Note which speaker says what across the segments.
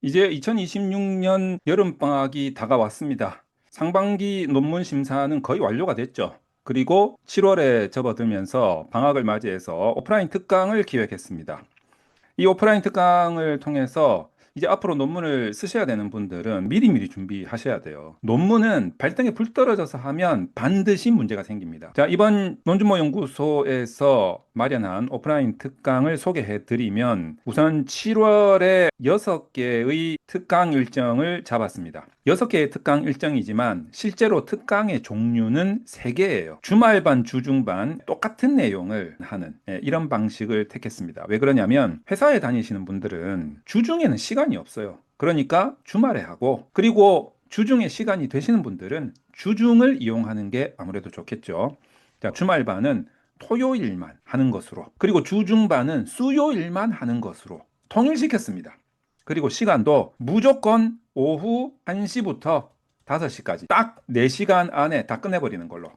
Speaker 1: 이제 2026년 여름방학이 다가왔습니다. 상반기 논문 심사는 거의 완료가 됐죠. 그리고 7월에 접어들면서 방학을 맞이해서 오프라인 특강을 기획했습니다. 이 오프라인 특강을 통해서 이제 앞으로 논문을 쓰셔야 되는 분들은 미리미리 준비하셔야 돼요. 논문은 발등에 불 떨어져서 하면 반드시 문제가 생깁니다. 자, 이번 논준모 연구소에서 마련한 오프라인 특강을 소개해 드리면 우선 7월에 6개의 특강 일정을 잡았습니다. 6개의 특강 일정이지만 실제로 특강의 종류는 3개예요. 주말반, 주중반 똑같은 내용을 하는 이런 방식을 택했습니다. 왜 그러냐면 회사에 다니시는 분들은 주중에는 시간이 없어요. 그러니까 주말에 하고, 그리고 주중에 시간이 되시는 분들은 주중을 이용하는 게 아무래도 좋겠죠. 자, 주말반은 토요일만 하는 것으로, 그리고 주중반은 수요일만 하는 것으로 통일시켰습니다. 그리고 시간도 무조건 오후 1시부터 5시까지 딱 4시간 안에 다 끝내버리는 걸로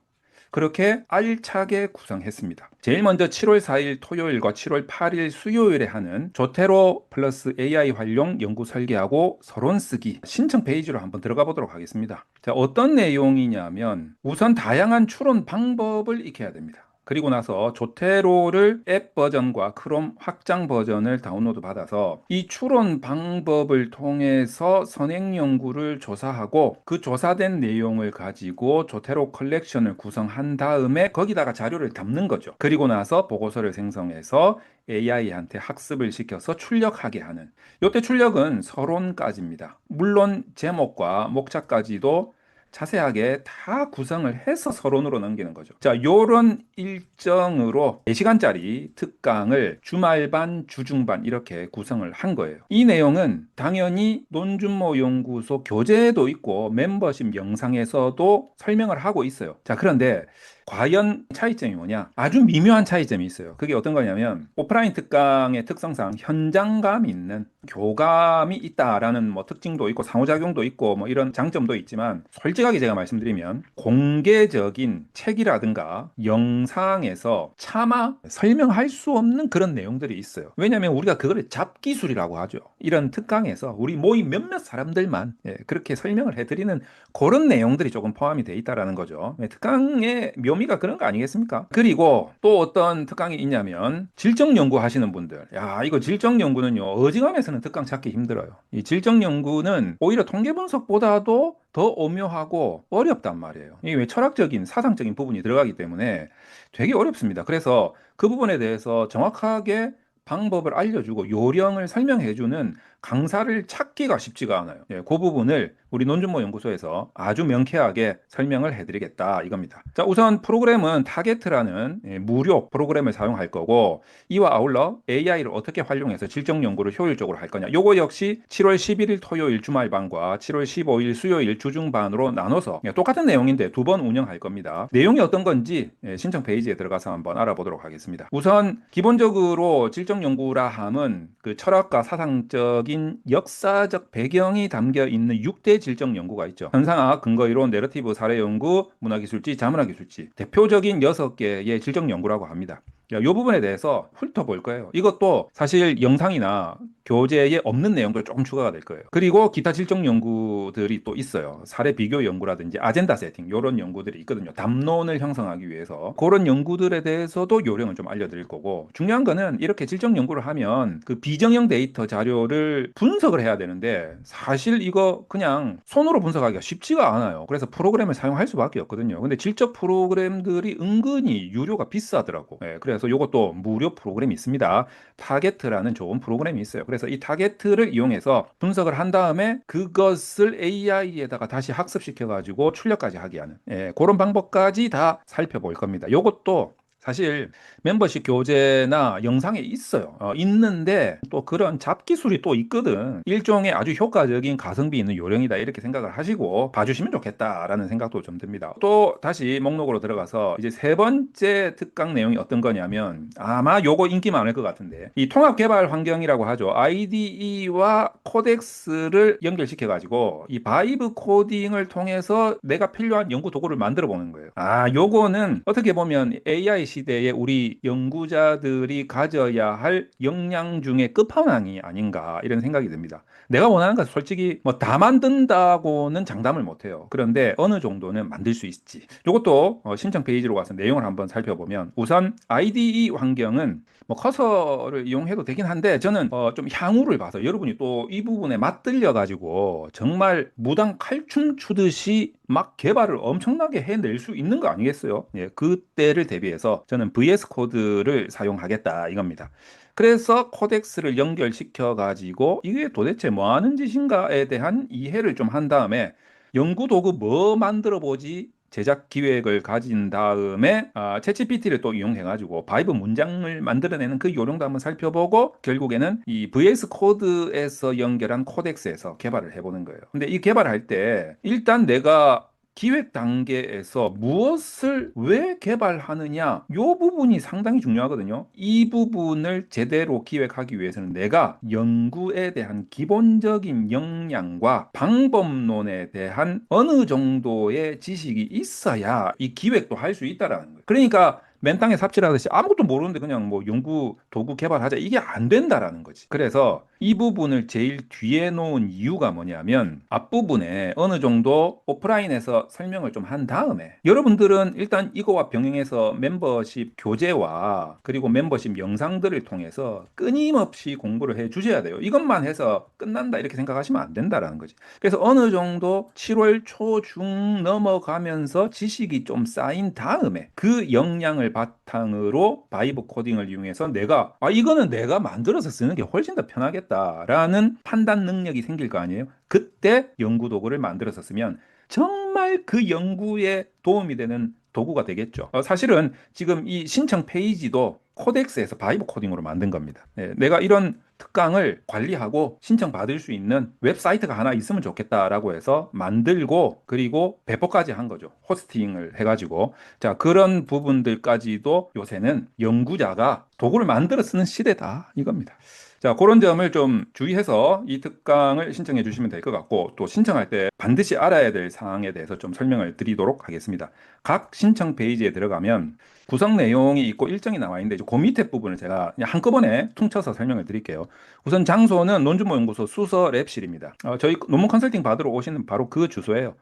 Speaker 1: 그렇게 알차게 구성했습니다. 제일 먼저 7월 4일 토요일과 7월 8일 수요일에 하는 조테로 플러스 AI 활용 연구 설계하고 서론 쓰기 신청 페이지로 한번 들어가 보도록 하겠습니다. 자, 어떤 내용이냐면 우선 다양한 추론 방법을 익혀야 됩니다. 그리고 나서 조테로를 앱 버전과 크롬 확장 버전을 다운로드 받아서 이 추론 방법을 통해서 선행 연구를 조사하고 그 조사된 내용을 가지고 조테로 컬렉션을 구성한 다음에 거기다가 자료를 담는 거죠. 그리고 나서 보고서를 생성해서 AI한테 학습을 시켜서 출력하게 하는, 이때 출력은 서론까지입니다. 물론 제목과 목차까지도 자세하게 다 구성을 해서 서론으로 넘기는 거죠. 자, 요런 일정으로 4시간짜리 특강을 주말반, 주중반 이렇게 구성을 한 거예요. 이 내용은 당연히 논준모 연구소 교재에도 있고 멤버십 영상에서도 설명을 하고 있어요. 자, 그런데 과연 차이점이 뭐냐? 아주 미묘한 차이점이 있어요. 그게 어떤 거냐면 오프라인 특강의 특성상 현장감 있는 교감이 있다라는 뭐 특징도 있고 상호작용도 있고 뭐 이런 장점도 있지만 솔직하게 제가 말씀드리면 공개적인 책이라든가 영상에서 차마 설명할 수 없는 그런 내용들이 있어요. 왜냐하면 우리가 그거를 잡기술이라고 하죠. 이런 특강에서 우리 모임 몇몇 사람들만 그렇게 설명을 해드리는 그런 내용들이 조금 포함이 돼 있다라는 거죠. 특강의 묘미가 그런 거 아니겠습니까? 그리고 또 어떤 특강이 있냐면 질적 연구 하시는 분들, 야, 이거 질적 연구는요 어지간해서는 특강 찾기 힘들어요. 이 질적 연구는 오히려 통계 분석보다도 더 오묘하고 어렵단 말이에요. 이게 왜 철학적인 사상적인 부분이 들어가기 때문에 되게 어렵습니다. 그래서 그 부분에 대해서 정확하게 방법을 알려주고 요령을 설명해주는 강사를 찾기가 쉽지가 않아요. 그 부분을 우리 논준모 연구소에서 아주 명쾌하게 설명을 해드리겠다 이겁니다. 자, 우선 프로그램은 타게트라는 무료 프로그램을 사용할 거고, 이와 아울러 AI를 어떻게 활용해서 질적 연구를 효율적으로 할 거냐. 요거 역시 7월 11일 토요일 주말반과 7월 15일 수요일 주중반으로 나눠서 똑같은 내용인데 2번 운영할 겁니다. 내용이 어떤 건지 신청 페이지에 들어가서 한번 알아보도록 하겠습니다. 우선 기본적으로 질적 연구라 함은 그 철학과 사상적인 역사적 배경이 담겨 있는 6대 질적 연구가 있죠. 현상학, 근거이론, 내러티브, 사례 연구, 문화기술지, 자문화기술지. 대표적인 6개의 질적 연구라고 합니다. 이 부분에 대해서 훑어볼 거예요. 이것도 사실 영상이나 교재에 없는 내용도 조금 추가가 될 거예요. 그리고 기타 질적 연구들이 또 있어요. 사례 비교 연구라든지 아젠다 세팅 이런 연구들이 있거든요. 담론을 형성하기 위해서 그런 연구들에 대해서도 요령을 좀 알려드릴 거고, 중요한 거는 이렇게 질적 연구를 하면 그 비정형 데이터 자료를 분석을 해야 되는데 사실 이거 그냥 손으로 분석하기가 쉽지가 않아요. 그래서 프로그램을 사용할 수밖에 없거든요. 근데 질적 프로그램들이 은근히 유료가 비싸더라고. 그래서 이것도 무료 프로그램이 있습니다. 타게트라는 좋은 프로그램이 있어요. 그래서 이 타게트를 이용해서 분석을 한 다음에 그것을 AI에다가 다시 학습시켜 가지고 출력까지 하게 하는 그런 방법까지 다 살펴볼 겁니다. 이것도 사실 멤버십 교재나 영상에 있어요. 있는데 또 그런 잡기술이 또 있거든. 일종의 아주 효과적인 가성비 있는 요령이다 이렇게 생각을 하시고 봐주시면 좋겠다라는 생각도 좀 듭니다. 또 다시 목록으로 들어가서 이제 3번째 특강 내용이 어떤 거냐면 아마 요거 인기 많을 것 같은데 이 통합 개발 환경이라고 하죠. IDE와 코덱스를 연결시켜 가지고 이 바이브 코딩을 통해서 내가 필요한 연구 도구를 만들어 보는 거예요. 요거는 어떻게 보면 AI 시대에 우리 연구자들이 가져야 할 역량 중에 끝판왕이 아닌가 이런 생각이 듭니다. 내가 원하는 건 솔직히 뭐 다 만든다고는 장담을 못해요. 그런데 어느 정도는 만들 수 있지. 이것도 신청 페이지로 가서 내용을 한번 살펴보면 우선 IDE 환경은 뭐 커서를 이용해도 되긴 한데 저는 좀 향후를 봐서 여러분이 또 이 부분에 맞들려 가지고 정말 무당 칼춤 추듯이 막 개발을 엄청나게 해낼 수 있는 거 아니겠어요? 예, 그때를 대비해서 저는 VS 코드를 사용하겠다 이겁니다. 그래서 코덱스를 연결시켜 가지고 이게 도대체 뭐 하는 짓인가에 대한 이해를 좀 한 다음에 연구 도구 뭐 만들어 보지 제작 기획을 가진 다음에 챗GPT를 또 이용해 가지고 바이브 문장을 만들어내는 그 요령도 한번 살펴보고 결국에는 이 VS 코드에서 연결한 코덱스에서 개발을 해보는 거예요. 근데 이 개발할 때 일단 내가 기획 단계에서 무엇을 왜 개발하느냐 이 부분이 상당히 중요하거든요. 이 부분을 제대로 기획하기 위해서는 내가 연구에 대한 기본적인 역량과 방법론에 대한 어느 정도의 지식이 있어야 이 기획도 할 수 있다라는 거예요. 그러니까 맨땅에 삽질하듯이 아무것도 모르는데 그냥 뭐 연구 도구 개발하자 이게 안 된다라는 거지. 그래서 이 부분을 제일 뒤에 놓은 이유가 뭐냐면 앞부분에 어느 정도 오프라인에서 설명을 좀 한 다음에 여러분들은 일단 이거와 병행해서 멤버십 교재와 그리고 멤버십 영상들을 통해서 끊임없이 공부를 해 주셔야 돼요. 이것만 해서 끝난다 이렇게 생각하시면 안 된다라는 거지. 그래서 어느 정도 7월 초 중 넘어가면서 지식이 좀 쌓인 다음에 그 역량을 바탕으로 바이브 코딩을 이용해서 내가 이거는 내가 만들어서 쓰는 게 훨씬 더 편하겠다라는 판단 능력이 생길 거 아니에요. 그때 연구 도구를 만들어서 쓰면 정말 그 연구에 도움이 되는 도구가 되겠죠. 사실은 지금 이 신청 페이지도 코덱스에서 바이브 코딩으로 만든 겁니다. 예, 내가 이런 특강을 관리하고 신청받을 수 있는 웹사이트가 하나 있으면 좋겠다라고 해서 만들고 그리고 배포까지 한 거죠. 호스팅을 해가지고. 자, 그런 부분들까지도 요새는 연구자가 도구를 만들어 쓰는 시대다 이겁니다. 자, 그런 점을 좀 주의해서 이 특강을 신청해 주시면 될 것 같고, 또 신청할 때 반드시 알아야 될 사항에 대해서 좀 설명을 드리도록 하겠습니다. 각 신청 페이지에 들어가면 구성 내용이 있고 일정이 나와 있는데, 이제 그 밑에 부분을 제가 그냥 한꺼번에 퉁쳐서 설명을 드릴게요. 우선 장소는 논주모연구소 수서 랩실입니다. 저희 논문 컨설팅 받으러 오시는 바로 그 주소예요.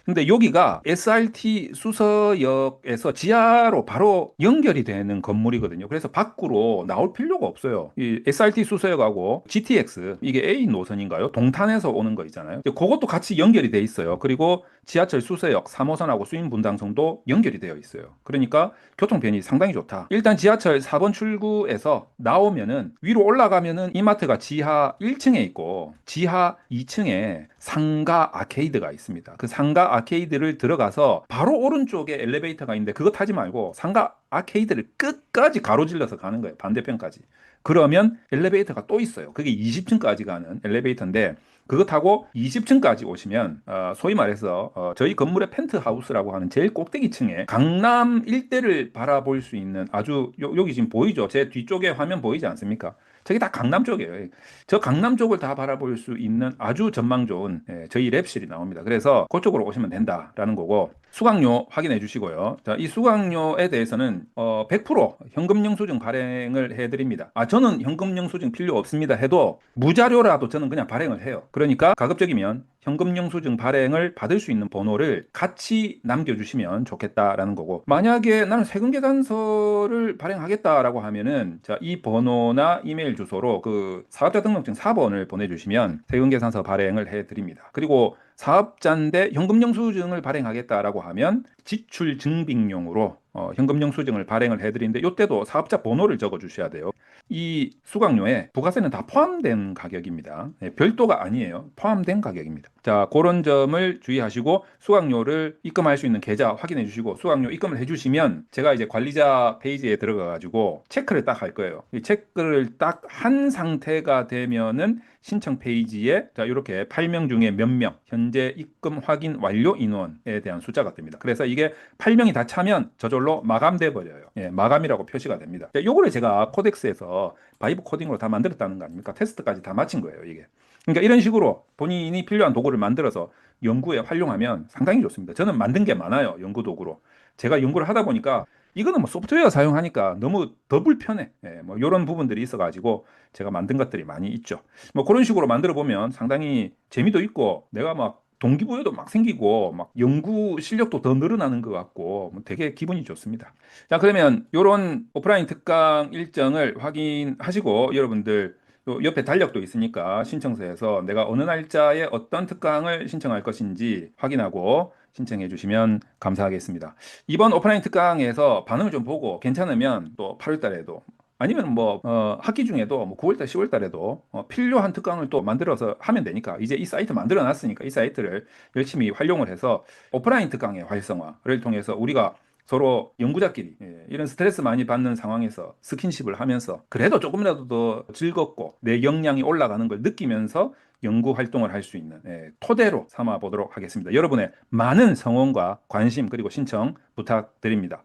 Speaker 1: 근데 여기가 SRT 수서역에서 지하로 바로 연결이 되는 건물이거든요. 그래서 밖으로 나올 필요가 없어요. 이 SRT 수서역하고 GTX 이게 A 노선인가요? 동탄에서 오는 거 있잖아요. 그것도 같이 연결이 돼 있어요. 그리고 지하철 수서역 3호선하고 수인 분당선도 연결이 되어 있어요. 그러니까 교통편이 상당히 좋다. 일단 지하철 4번 출구에서 나오면은 위로 올라가면은 이마트가 지하 1층에 있고 지하 2층에 상가 아케이드가 있습니다. 그 상가 아케이드를 들어가서 바로 오른쪽에 엘리베이터가 있는데 그거 타지 말고 상가 아케이드를 끝까지 가로질러서 가는 거예요. 반대편까지. 그러면 엘리베이터가 또 있어요. 그게 20층까지 가는 엘리베이터인데 그거 타고 20층까지 오시면 소위 말해서 저희 건물의 펜트하우스라고 하는 제일 꼭대기층에 강남 일대를 바라볼 수 있는 아주 여기 지금 보이죠? 제 뒤쪽에 화면 보이지 않습니까? 저기 다 강남 쪽이에요. 저 강남 쪽을 다 바라볼 수 있는 아주 전망 좋은 저희 랩실이 나옵니다. 그래서 그쪽으로 오시면 된다라는 거고 수강료 확인해 주시고요. 자, 이 수강료에 대해서는 100% 현금 영수증 발행을 해드립니다. 저는 현금 영수증 필요 없습니다 해도 무자료라도 저는 그냥 발행을 해요. 그러니까 가급적이면 현금 영수증 발행을 받을 수 있는 번호를 같이 남겨주시면 좋겠다라는 거고 만약에 나는 세금 계산서를 발행하겠다라고 하면은 자, 이 번호나 이메일 주소로 그 사업자 등록증 4번을 보내주시면 세금 계산서 발행을 해드립니다. 그리고 사업자인데 현금 영수증을 발행하겠다라고 하면 지출 증빙용으로 현금 영수증을 발행을 해드리는데 이때도 사업자 번호를 적어 주셔야 돼요. 이 수강료에 부가세는 다 포함된 가격입니다. 별도가 아니에요. 포함된 가격입니다. 자, 그런 점을 주의하시고 수강료를 입금할 수 있는 계좌 확인해 주시고 수강료 입금을 해 주시면 제가 이제 관리자 페이지에 들어가 가지고 체크를 딱 할 거예요. 이 체크를 딱 한 상태가 되면은 신청 페이지에 자, 이렇게 8명 중에 몇 명 현재 입금 확인 완료 인원에 대한 숫자가 뜹니다. 그래서 이게 8명이 다 차면 저절로 마감돼 버려요. 마감이라고 표시가 됩니다. 요거를 제가 코덱스에서 바이브 코딩으로 다 만들었다는 거 아닙니까? 테스트까지 다 마친 거예요, 이게. 그러니까 이런 식으로 본인이 필요한 도구를 만들어서 연구에 활용하면 상당히 좋습니다. 저는 만든 게 많아요, 연구 도구로. 제가 연구를 하다 보니까 이거는 뭐 소프트웨어 사용하니까 너무 더 불편해. 예, 뭐 이런 부분들이 있어가지고 제가 만든 것들이 많이 있죠. 뭐 그런 식으로 만들어 보면 상당히 재미도 있고 내가 막 동기부여도 막 생기고 막 연구 실력도 더 늘어나는 것 같고 뭐 되게 기분이 좋습니다. 자, 그러면 이런 오프라인 특강 일정을 확인하시고 여러분들 또 옆에 달력도 있으니까 신청서에서 내가 어느 날짜에 어떤 특강을 신청할 것인지 확인하고 신청해 주시면 감사하겠습니다. 이번 오프라인 특강에서 반응을 좀 보고 괜찮으면 또 8월 달에도 아니면 뭐 학기 중에도 뭐 9월 달, 10월 달에도 필요한 특강을 또 만들어서 하면 되니까 이제 이 사이트 만들어 놨으니까 이 사이트를 열심히 활용을 해서 오프라인 특강의 활성화를 통해서 우리가 서로 연구자끼리 이런 스트레스 많이 받는 상황에서 스킨십을 하면서 그래도 조금이라도 더 즐겁고 내 역량이 올라가는 걸 느끼면서 연구 활동을 할 수 있는 토대로 삼아 보도록 하겠습니다. 여러분의 많은 성원과 관심 그리고 신청 부탁드립니다.